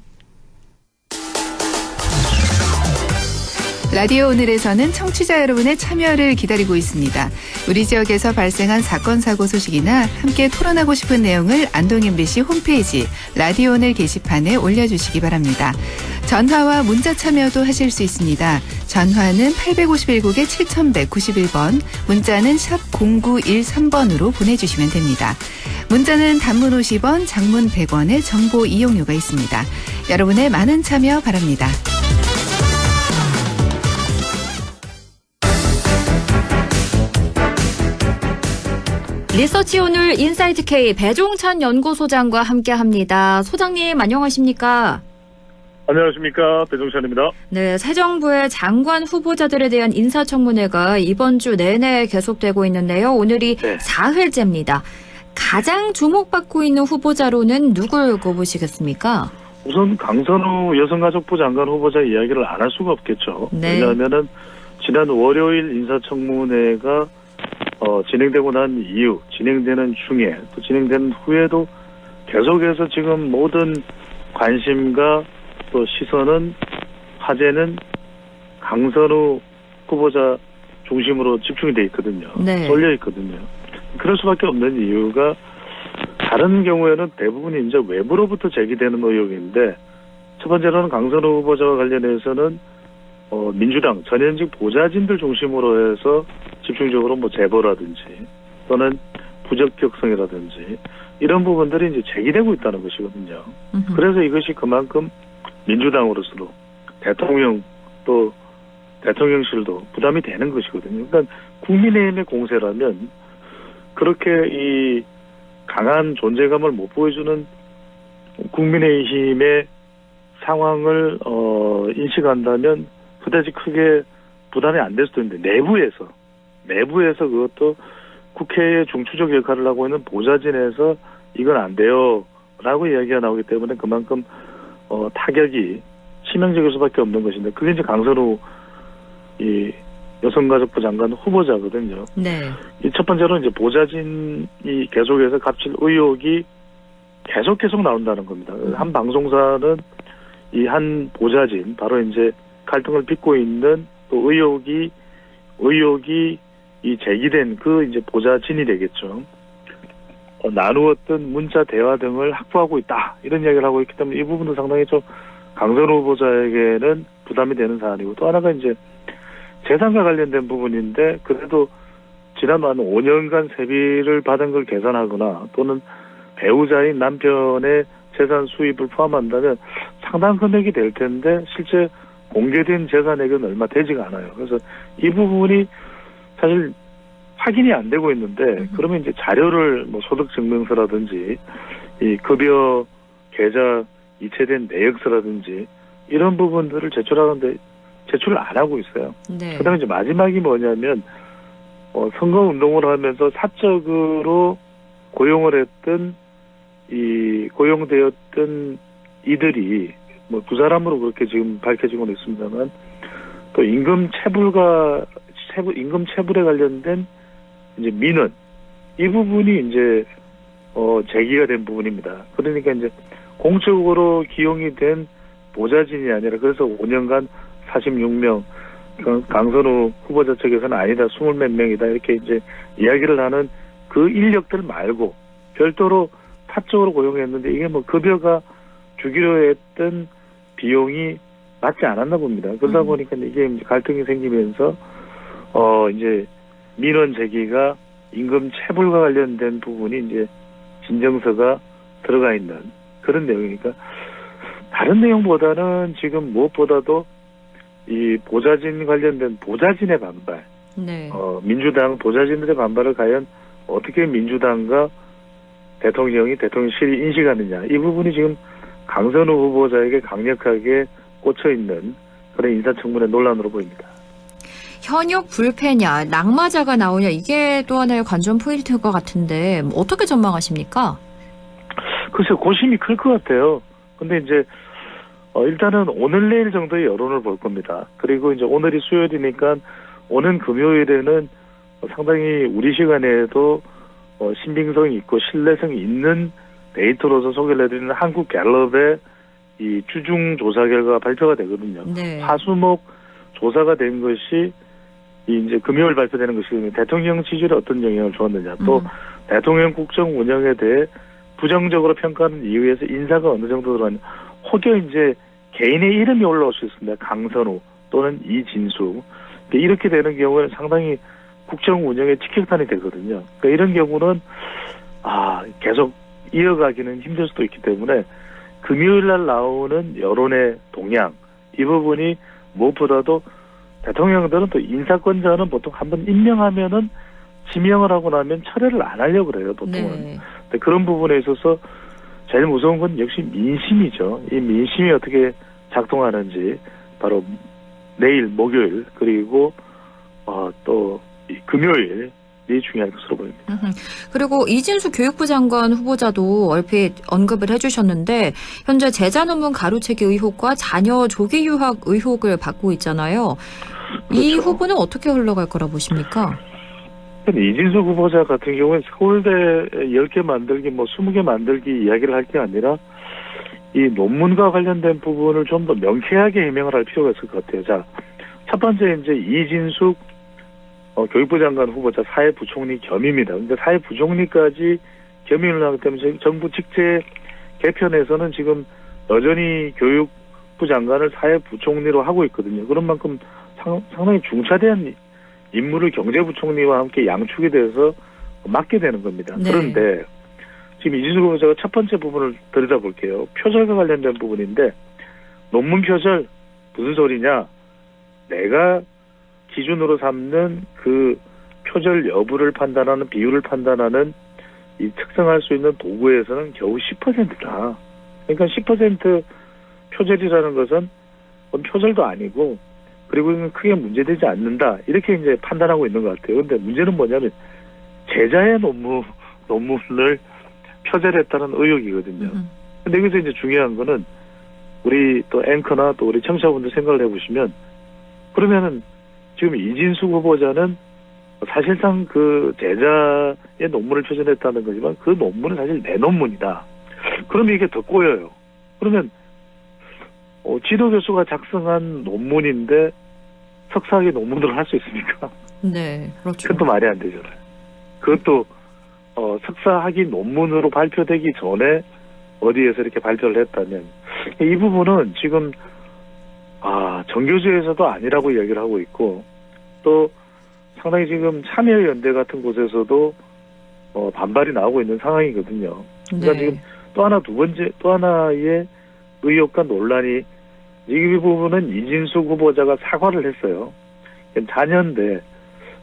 N: 라디오 오늘에서는 청취자 여러분의 참여를 기다리고 있습니다. 우리 지역에서 발생한 사건 사고 소식이나 함께 토론하고 싶은 내용을 안동 MBC 홈페이지 라디오 오늘 게시판에 올려주시기 바랍니다. 전화와 문자 참여도 하실 수 있습니다. 전화는 851국에 7191번, 문자는 샵 0913번으로 보내주시면 됩니다. 문자는 단문 50원, 장문 100원의 정보 이용료가 있습니다. 여러분의 많은 참여 바랍니다.
A: 리서치 오늘 인사이트 K 배종찬 연구소장과 함께합니다. 소장님 안녕하십니까?
O: 안녕하십니까, 배종찬입니다.
A: 네, 새 정부의 장관 후보자들에 대한 인사청문회가 이번 주 내내 계속되고 있는데요. 오늘이 4회째입니다. 가장 주목받고 있는 후보자로는 누굴 꼽으시겠습니까?
O: 우선 강선우 여성가족부 장관 후보자 이야기를 안 할 수가 없겠죠. 왜냐하면은 지난 월요일 인사청문회가 진행되고 난 이후, 진행되는 중에, 또 진행되는 후에도 계속해서 지금 모든 관심과 또 시선은, 화제는 강선우 후보자 중심으로 집중이 돼 있거든요. 쏠려 있거든요. 그럴 수밖에 없는 이유가, 다른 경우에는 대부분 이제 외부로부터 제기되는 의혹인데, 첫 번째로는 강선우 후보자와 관련해서는 민주당 전현직 보좌진들 중심으로 해서 집중적으로 뭐 제보라든지 또는 부적격성이라든지 이런 부분들이 이제 제기되고 있다는 것이거든요. 그래서 이것이 그만큼 민주당으로서도 대통령 또 대통령실도 부담이 되는 것이거든요. 그러니까 국민의힘의 공세라면 그렇게 이 강한 존재감을 못 보여주는 국민의힘의 상황을 인식한다면 그다지 크게 부담이 안 될 수도 있는데 내부에서 그것도 국회의 중추적 역할을 하고 있는 보좌진에서 이건 안 돼요 라고 이야기가 나오기 때문에 그만큼 타격이 치명적일 수밖에 없는 것인데 그게 이제 강선우 이 여성가족부 장관 후보자거든요.
A: 네.
O: 이 첫 번째로 이제 보좌진이 계속해서 갑질 의혹이 계속 나온다는 겁니다. 한 방송사는 이 한 보좌진 바로 이제 갈등을 빚고 있는 또 의혹이 이 제기된 그 이제 보좌진이 되겠죠. 나누었던 문자 대화 등을 확보하고 있다 이런 이야기를 하고 있기 때문에 이 부분도 상당히 좀 강선우 후보자에게는 부담이 되는 사안이고 또 하나가 이제 재산과 관련된 부분인데 그래도 지난 5년간 세비를 받은 걸 계산하거나 또는 배우자인 남편의 재산 수입을 포함한다면 상당 금액이 될 텐데 실제 공개된 재산액은 얼마 되지가 않아요. 그래서 이 부분이 사실 확인이 안 되고 있는데 그러면 이제 자료를 뭐 소득증명서라든지 이 급여 계좌 이체된 내역서라든지 이런 부분들을 제출하는데 제출을 안 하고 있어요.
A: 네.
O: 그다음에 이제 마지막이 뭐냐면 선거 운동을 하면서 사적으로 고용되었던 이들이 뭐 두 사람으로 그렇게 지금 밝혀지고는 있습니다만 또 임금 체불에 관련된 이제 민원 이 부분이 이제 제기가 된 부분입니다. 그러니까 이제 공적으로 기용이 된 보좌진이 아니라 그래서 5년간 46명 강선우 후보자 측에서는 아니다 20몇 명이다 이렇게 이제 이야기를 하는 그 인력들 말고 별도로 사적으로 고용했는데 이게 뭐 급여가 주기로 했던 비용이 맞지 않았나 봅니다. 그러다 보니까 이게 이제 갈등이 생기면서 이제 민원 제기가 임금 체불과 관련된 부분이 이제 진정서가 들어가 있는 그런 내용이니까 다른 내용보다는 지금 무엇보다도 이 보좌진 관련된 보좌진의 반발,
A: 네.
O: 민주당 보좌진들의 반발을 과연 어떻게 민주당과 대통령실이 인식하느냐 이 부분이 지금 강선우 후보자에게 강력하게 꽂혀 있는 그런 인사청문회 논란으로 보입니다.
A: 현역 불패냐, 낙마자가 나오냐 이게 또 하나의 관전 포인트일 것 같은데 어떻게 전망하십니까?
O: 글쎄요, 고심이 클 것 같아요. 근데 이제 일단은 오늘 내일 정도의 여론을 볼 겁니다. 그리고 이제 오늘이 수요일이니까 오는 금요일에는 상당히 우리 시간에도 신빙성이 있고 신뢰성이 있는 데이터로서 소개를 해드리는 한국 갤럽의 이 주중 조사 결과가 발표가 되거든요.
A: 네.
O: 화수목 조사가 된 것이 이제 금요일 발표되는 것이 대통령 지지율에 어떤 영향을 주었느냐, 또 대통령 국정 운영에 대해 부정적으로 평가하는 이유에서 인사가 어느 정도 들어가냐, 혹여 이제 개인의 이름이 올라올 수 있습니다. 강선우 또는 이진수. 이렇게 되는 경우에는 상당히 국정 운영에 직격탄이 되거든요. 그러니까 이런 경우는 계속 이어가기는 힘들 수도 있기 때문에 금요일 날 나오는 여론의 동향 이 부분이 무엇보다도 대통령들은 또 인사권자는 보통 한번 임명하면은 지명을 하고 나면 철회를 안 하려고 그래요, 보통은.
A: 네.
O: 근데 그런 부분에 있어서 제일 무서운 건 역시 민심이죠. 이 민심이 어떻게 작동하는지 바로 내일 목요일 그리고 또 금요일이 중요할 것으로 보입니다.
A: 그리고 이진수 교육부 장관 후보자도 얼핏 언급을 해주셨는데 현재 제자 논문 가로채기 의혹과 자녀 조기 유학 의혹을 받고 있잖아요. 그렇죠. 이 후보는 어떻게 흘러갈 거라 보십니까?
O: 이진수 후보자 같은 경우는 서울대 10개 만들기, 20개 만들기 이야기를 할 게 아니라 이 논문과 관련된 부분을 좀 더 명쾌하게 해명을 할 필요가 있을 것 같아요. 자, 첫 번째 이제 이진숙 교육부 장관 후보자 사회부총리 겸입니다. 근데 사회부총리까지 겸임을 하기 때문에 정부 직제 개편에서는 지금 여전히 교육부 장관을 사회부총리로 하고 있거든요. 그런 만큼 상당히 중차대한 임무를 경제부총리와 함께 양축이 돼서 맡게 되는 겁니다.
A: 네.
O: 그런데 지금 이진숙 후보자가 첫 번째 부분을 들여다볼게요. 표절과 관련된 부분인데 논문 표절 무슨 소리냐? 내가 기준으로 삼는 그 표절 여부를 판단하는 비율을 판단하는 이 특성할 수 있는 도구에서는 겨우 10%다. 그러니까 10% 표절이라는 것은 표절도 아니고 그리고 크게 문제되지 않는다. 이렇게 이제 판단하고 있는 것 같아요. 근데 문제는 뭐냐면 제자의 논문을 표절했다는 의혹이거든요. 근데 여기서 이제 중요한 거는 우리 또 앵커나 또 우리 청취자분들 생각을 해보시면 그러면은 지금 이진숙 후보자는 사실상 그 제자의 논문을 표절했다는 거지만 그 논문은 사실 내 논문이다. 그러면 이게 더 꼬여요. 그러면 지도 교수가 작성한 논문인데 석사학위 논문으로 할 수 있습니까?
A: 네, 그렇죠.
O: 그것도 말이 안 되잖아요. 그것도 석사학위 논문으로 발표되기 전에 어디에서 이렇게 발표를 했다면 이 부분은 지금 정교조에서도 아니라고 이야기를 하고 있고 또 상당히 지금 참여연대 같은 곳에서도 반발이 나오고 있는 상황이거든요. 그러니까
A: 네.
O: 지금 또 하나의 의혹과 논란이 이 부분은 이진숙 후보자가 사과를 했어요. 자녀인데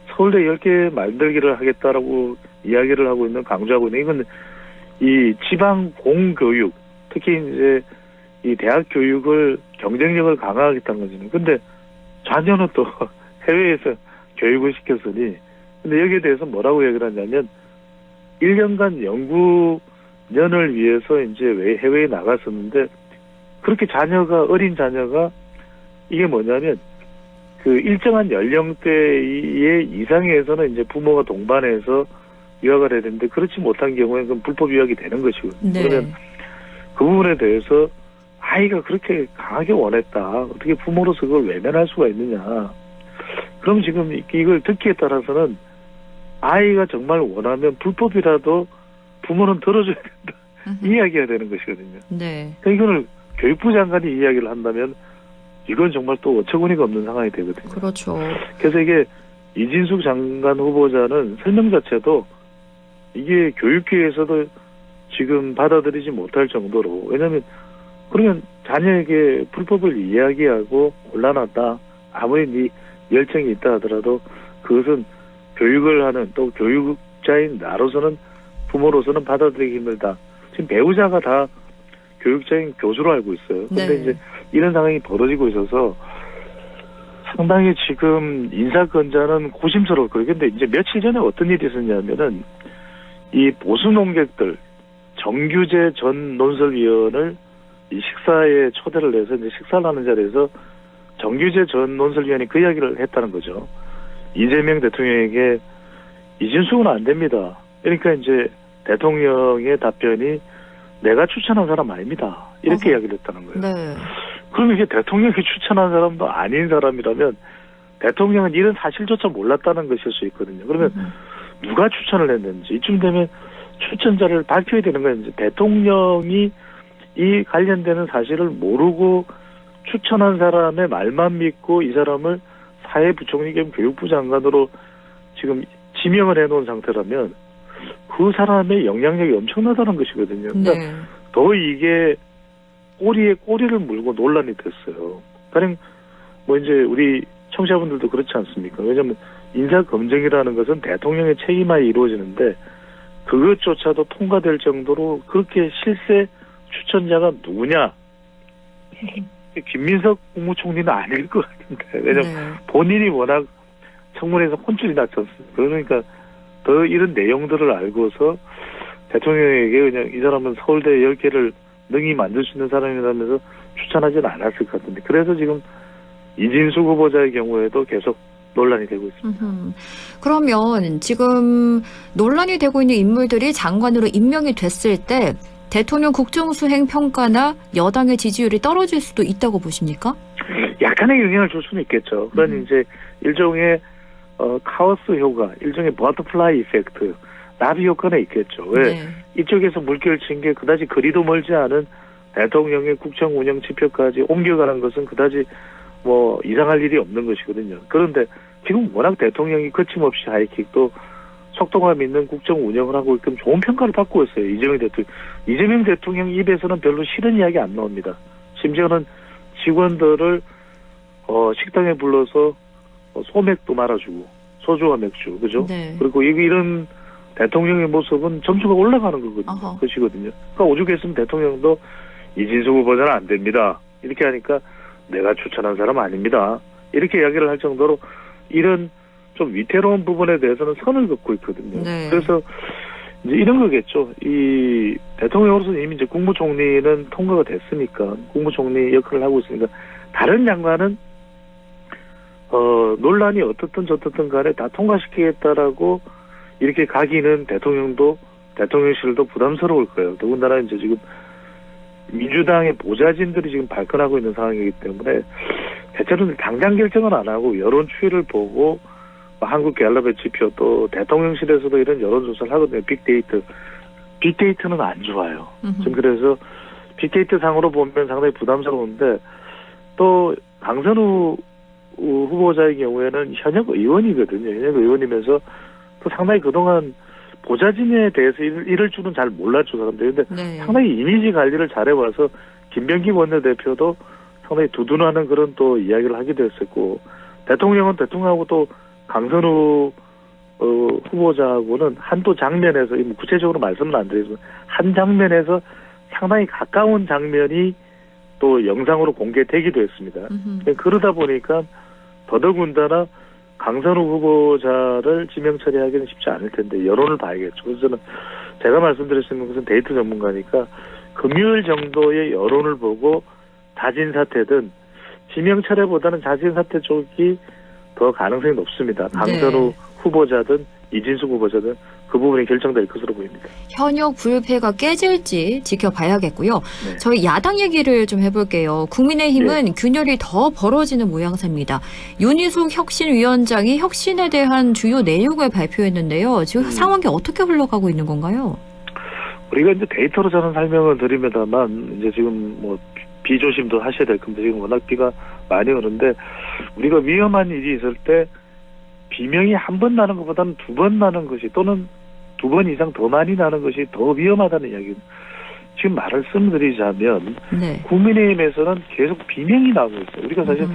O: 서울대 10개 만들기를 하겠다라고 이야기를 하고 있는 강조하고 있는 이건 이 지방 공교육 특히 이제 이 대학 교육을 경쟁력을 강화하겠다는 거잖아요. 근데 자녀는 또 해외에서 교육을 시켰으니 근데 여기에 대해서 뭐라고 얘기를 하냐면 1년간 연구년을 위해서 이제 해외에 나갔었는데 그렇게 어린 자녀가 이게 뭐냐면 그 일정한 연령대의 이상에서는 이제 부모가 동반해서 유학을 해야 되는데 그렇지 못한 경우에는 그건 불법 유학이 되는 것이거든요.
A: 네.
O: 그러면 그 부분에 대해서 아이가 그렇게 강하게 원했다. 어떻게 부모로서 그걸 외면할 수가 있느냐. 그럼 지금 이걸 듣기에 따라서는 아이가 정말 원하면 불법이라도 부모는 들어줘야 된다. 이야기해야 되는 것이거든요.
A: 네.
O: 그러니까 이거를 교육부 장관이 이야기를 한다면 이건 정말 또 어처구니가 없는 상황이 되거든요.
A: 그렇죠.
O: 그래서 이게 이진숙 장관 후보자는 설명 자체도 이게 교육계에서도 지금 받아들이지 못할 정도로 왜냐하면 그러면 자녀에게 불법을 이야기하고 곤란하다. 아무리 네 열정이 있다 하더라도 그것은 교육을 하는 또 교육자인 나로서는 부모로서는 받아들이기 힘들다. 지금 배우자가 다 교육자인 교수로 알고 있어요. 근데
A: 네.
O: 이제 이런 상황이 벌어지고 있어서 상당히 지금 인사권자는 고심스러울 거예요. 근데 이제 며칠 전에 어떤 일이 있었냐면은 이 보수 농객들 정규재 전 논설위원을 이 식사에 초대를 해서 이제 식사를 하는 자리에서 정규재 전 논설위원이 그 이야기를 했다는 거죠. 이재명 대통령에게 이진숙은 안 됩니다. 그러니까 이제 대통령의 답변이 내가 추천한 사람 아닙니다. 이렇게 이야기를 했다는 거예요.
A: 네.
O: 그럼 이게 대통령이 추천한 사람도 아닌 사람이라면 대통령은 이런 사실조차 몰랐다는 것일 수 있거든요. 그러면 누가 추천을 했는지 이쯤 되면 추천자를 밝혀야 되는 거예요. 이제 대통령이 이 관련되는 사실을 모르고 추천한 사람의 말만 믿고 이 사람을 사회부총리 겸 교육부 장관으로 지금 지명을 해놓은 상태라면 그 사람의 영향력이 엄청나다는 것이거든요. 그러니까
A: 네.
O: 더 이게 꼬리에 꼬리를 물고 논란이 됐어요. 가령 뭐 이제 우리 청취자분들도 그렇지 않습니까? 왜냐하면 인사검증이라는 것은 대통령의 책임하에 이루어지는데 그것조차도 통과될 정도로 그렇게 실세 추천자가 누구냐? 김민석 국무총리는 아닐 것 같은데 왜냐하면 본인이 워낙 청문회에서 혼쭐이 났지 않습니까? 그러니까 더 이런 내용들을 알고서 대통령에게 그냥 이 사람은 서울대 10개를 능히 만들 수 있는 사람이라면서 추천하지는 않았을 것 같은데 그래서 지금 이진숙 후보자의 경우에도 계속 논란이 되고 있습니다.
A: 그러면 지금 논란이 되고 있는 인물들이 장관으로 임명이 됐을 때 대통령 국정수행 평가나 여당의 지지율이 떨어질 수도 있다고 보십니까?
O: 약간의 영향을 줄 수는 있겠죠. 그런 이제 일종의 카오스 효과, 일종의 버터플라이 이펙트, 나비 효과는 있겠죠. 왜 이쪽에서 물결 친 게 그다지 거리도 멀지 않은 대통령의 국정 운영 지표까지 옮겨가는 것은 그다지 뭐 이상할 일이 없는 것이거든요. 그런데 지금 워낙 대통령이 거침없이 하이킥 또 속도감 있는 국정 운영을 하고 있기 때문에 좋은 평가를 받고 있어요. 이재명 대통령 입에서는 별로 싫은 이야기 안 나옵니다. 심지어는 직원들을 식당에 불러서 소맥도 말아주고 소주와 맥주, 그죠?
A: 네.
O: 그리고 이런 대통령의 모습은 점수가 올라가는 거거든요. 것이거든요. 그러니까 오죽했으면 대통령도 이진숙 후보자는 안 됩니다. 이렇게 하니까 내가 추천한 사람 아닙니다. 이렇게 이야기를 할 정도로 이런 좀 위태로운 부분에 대해서는 선을 긋고 있거든요.
A: 네.
O: 그래서 이제 이런 거겠죠. 이 대통령으로서는 이미 이제 국무총리는 통과가 됐으니까 국무총리 역할을 하고 있으니까 다른 장관은 논란이 어떻든 저떻든 간에 다 통과시키겠다라고 이렇게 가기는 대통령실도 부담스러울 거예요. 더군다나 이제 지금 민주당의 보좌진들이 지금 발끈하고 있는 상황이기 때문에 대체로는 당장 결정은 안 하고 여론 추이를 보고 한국갤럽의 지표 또 대통령실에서도 이런 여론조사를 하거든요. 빅데이터는 안 좋아요. 지금 그래서 빅데이터 상으로 보면 상당히 부담스러운데 또 강선우 후보자의 경우에는 현역 의원이거든요. 현역 의원이면서 또 상당히 그동안 보좌진에 대해서 이럴 줄은 잘 몰랐죠, 사람들이. 근데
A: 네.
O: 상당히 이미지 관리를 잘해와서 김병기 원내대표도 상당히 두둔하는 그런 또 이야기를 하기도 했었고, 대통령은 대통령하고 또 강선우 후보자하고는 한도 장면에서, 구체적으로 말씀은 안 드리지만, 한 장면에서 상당히 가까운 장면이 또 영상으로 공개되기도 했습니다. 그러다 보니까 더더군다나 강선우 후보자를 지명 처리하기는 쉽지 않을 텐데 여론을 봐야겠죠. 그래서 저는 제가 말씀드릴 수 있는 것은 데이터 전문가니까 금요일 정도의 여론을 보고 자진 사퇴든 지명 철회보다는 자진 사퇴 쪽이 더 가능성이 높습니다. 강선우 후보자든 이진숙 후보자든 그 부분이 결정될 것으로 보입니다.
A: 현역 불패가 깨질지 지켜봐야겠고요. 네. 저희 야당 얘기를 좀 해볼게요. 국민의힘은 균열이 더 벌어지는 모양새입니다. 윤희숙 혁신위원장이 혁신에 대한 주요 내용을 발표했는데요. 지금 상황이 어떻게 흘러가고 있는 건가요?
O: 우리가 이제 데이터로 저는 설명을 드립니다만 이제 지금 뭐 비조심도 하셔야 될 겁니다. 지금 워낙 비가 많이 오는데 우리가 위험한 일이 있을 때 비명이 한 번 나는 것보다는 두 번 나는 것이 또는 두 번 이상 더 많이 나는 것이 더 위험하다는 이야기입니다. 지금 말씀드리자면 국민의힘에서는 계속 비명이 나오고 있어요. 우리가 사실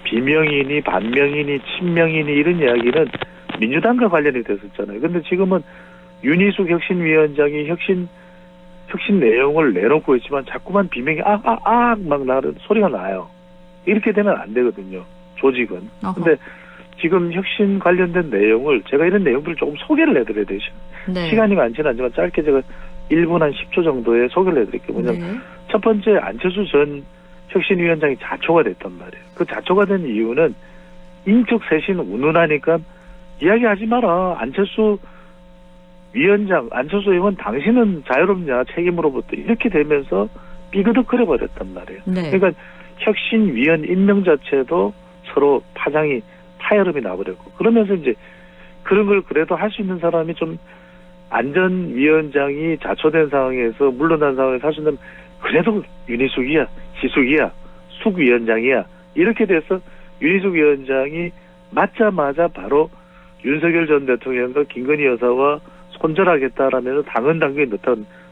O: 비명이니 반명이니 친명이니 이런 이야기는 민주당과 관련이 됐었잖아요. 그런데 지금은 윤희숙 혁신위원장이 혁신 내용을 내놓고 있지만 자꾸만 비명이 막 나는 소리가 나요. 이렇게 되면 안 되거든요. 조직은. 근데 지금 혁신 관련된 내용을 제가 이런 내용들을 조금 소개를 해드려야 되죠. 시간이 많지는 않지만 짧게 제가 1분 한 10초 정도의 소개를 해드릴게요. 뭐냐면 첫 번째 안철수 전 혁신위원장이 자초가 됐단 말이에요. 그 자초가 된 이유는 인적 쇄신 운운하니까 이야기하지 마라. 안철수 의원 당신은 자유롭냐 책임으로부터 이렇게 되면서 삐그덕거려 버렸단 말이에요. 그러니까 혁신위원 임명 자체도 서로 파열음이 나버렸고 그러면서 이제 그런 걸 그래도 할 수 있는 사람이 좀 안전위원장이 자초된 상황에서 물러난 상황에서 할 수 있는 그래도 윤희숙이야, 지숙이야, 숙위원장이야 이렇게 돼서 윤희숙 위원장이 맞자마자 바로 윤석열 전 대통령과 김건희 여사와 손절하겠다라면서 당헌 당규에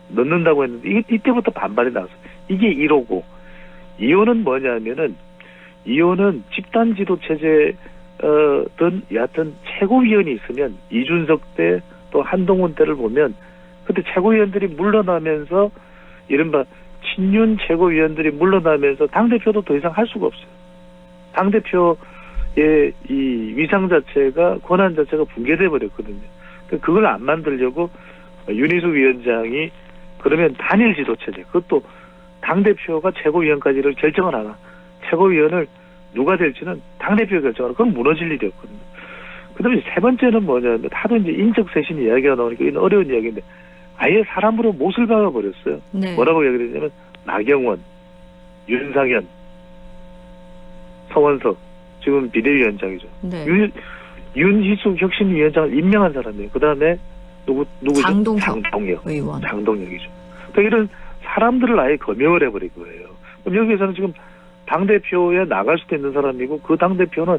O: 넣는다고 했는데 이때부터 반발이 나왔어요. 이게 1호고 2호는 뭐냐면은 2호는 집단 지도 체제 여하튼 최고위원이 있으면 이준석 때 또 한동훈 때를 보면 그때 최고위원들이 물러나면서 이른바 친윤 최고위원들이 물러나면서 당대표도 더 이상 할 수가 없어요. 당대표의 이 위상 자체가 권한 자체가 붕괴돼 버렸거든요. 그걸 안 만들려고 윤희숙 위원장이 그러면 단일 지도 체제 그것도 당대표가 최고위원까지를 결정을 하나 최고위원을 누가 될지는 당대표가 결정하라. 그건 무너질 일이 없거든요. 그 다음에 세 번째는 뭐냐면, 하도 이제 인적 쇄신 이야기가 나오니까 이건 어려운 이야기인데, 아예 사람으로 못을 박아버렸어요. 뭐라고 이야기를 했냐면, 나경원, 윤상현, 서원석, 지금 비대위원장이죠. 윤희숙 혁신위원장을 임명한 사람이에요. 그 다음에, 누구죠? 장동혁 의원. 장동혁이죠. 그러니까 이런 사람들을 아예 검역을 해버린 거예요. 그럼 여기에서는 지금 당대표에 나갈 수도 있는 사람이고 그 당대표는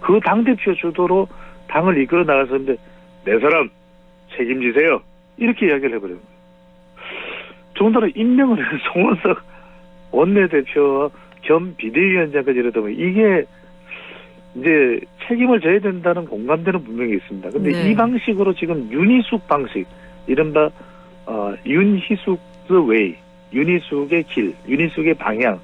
O: 그 당대표 주도로 당을 이끌어 나갈 사람인데 네 사람 책임지세요. 이렇게 이야기를 해버려요. 더군다나 임명을 해서 송원석 원내대표와 겸 비대위원장까지 이러다 보면 이게 이제 책임을 져야 된다는 공감대는 분명히 있습니다. 근데
P: 네.
O: 이 방식으로 지금 윤희숙 방식, 이른바 윤희숙 웨이, 윤희숙의 길, 윤희숙의 방향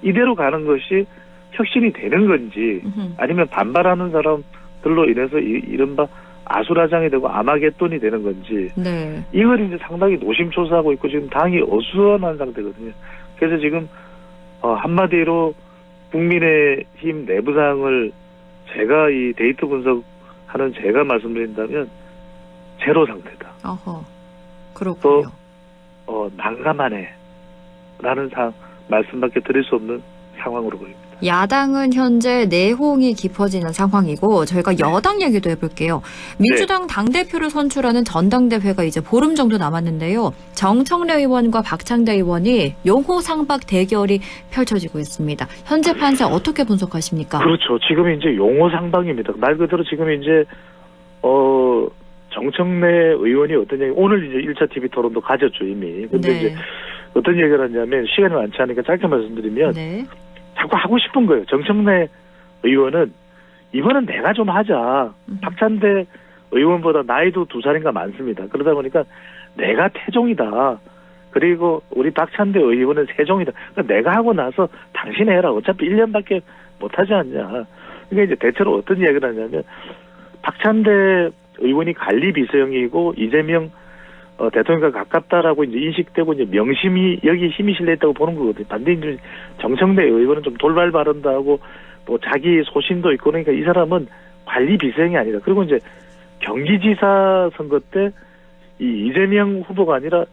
O: 이대로 가는 것이 혁신이 되는 건지 아니면 반발하는 사람들로 인해서 이른바 아수라장이 되고 아마겟돈이 되는 건지
A: 네.
O: 이걸 이제 상당히 노심초사하고 있고 지금 당이 어수선한 상태거든요. 그래서 지금 한마디로 국민의힘 내부상을 제가 이 데이터 분석하는 제가 말씀드린다면 제로 상태다.
A: 어허. 그렇군요.
O: 또 난감하네 라는 말씀밖에 드릴 수 없는 상황으로 보입니다.
A: 야당은 현재 내홍이 깊어지는 상황이고 저희가 여당 얘기도 해볼게요. 민주당 당대표를 선출하는 전당대회가 이제 보름 정도 남았는데요. 정청래 의원과 박창대 의원이 용호상박 대결이 펼쳐지고 있습니다. 현재 판세 어떻게 분석하십니까?
O: 그렇죠. 지금 이제 용호상방입니다. 말 그대로 지금 이제 정청래 의원이 어떤 얘기, 오늘 이제 1차 TV 토론도 가졌죠, 이미. 근데
A: 네.
O: 이제 어떤 얘기를 하냐면 시간이 많지 않으니까 짧게 말씀드리면
A: 네.
O: 자꾸 하고 싶은 거예요. 정청래 의원은 이번엔 내가 좀 하자. 박찬대 의원보다 나이도 2살인가 많습니다. 그러다 보니까 내가 태종이다. 그리고 우리 박찬대 의원은 세종이다. 그러니까 내가 하고 나서 당신 해라. 어차피 1년밖에 못하지 않냐. 그러니까 이제 대체로 어떤 이야기를 하냐면 박찬대 의원이 관리 비서형이고 이재명 대통령과 가깝다라고 이제 인식되고 이제 명심이 여기 힘이 실려있다고 보는 거거든요. 반대로 이제 정청래 의원은 좀 돌발 발언도 하고 또 자기 소신도 있고 그러니까 이 사람은 관리 비서형이 아니다. 그리고 이제 경기지사 선거 때 이 이재명 후보가 아니라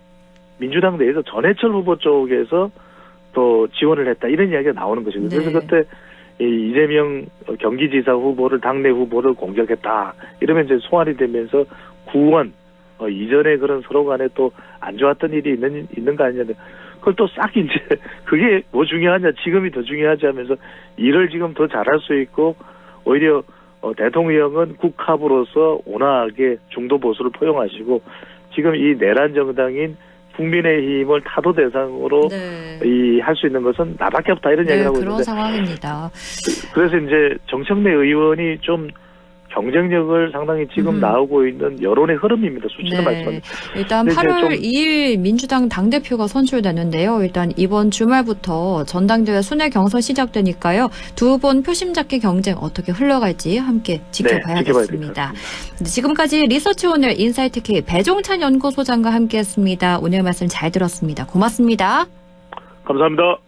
O: 민주당 내에서 전해철 후보 쪽에서 또 지원을 했다 이런 이야기가 나오는 것이거든요.
A: 네.
O: 그래서 그때 이 이재명 경기지사 후보를 당내 후보를 공격했다 이러면 이제 소환이 되면서 구원 이전에 그런 서로 간에 또 안 좋았던 일이 있는 거 아니냐. 그걸 또 싹 이제 그게 뭐 중요하냐. 지금이 더 중요하지 하면서 일을 지금 더 잘할 수 있고 오히려 대통령은 국합으로서 온화하게 중도 보수를 포용하시고 지금 이 내란 정당인 국민의힘을 타도 대상으로 할 수 있는 것은 나밖에 없다 이런 얘기를 하고
A: 그런
O: 있는데
A: 상황입니다.
O: 그래서 이제 정청래 의원이 좀 경쟁력을 상당히 지금 나오고 있는 여론의 흐름입니다. 수치는 말씀하신.
A: 일단 8월 2일 민주당 당대표가 선출되는데요. 일단 이번 주말부터 전당대회 순회 경선 시작되니까요. 두 분 표심잡기 경쟁 어떻게 흘러갈지 함께 지켜봐야겠습니다. 지금까지 리서치 오늘 인사이트 K 배종찬 연구소장과 함께했습니다. 오늘 말씀 잘 들었습니다. 고맙습니다.
O: 감사합니다.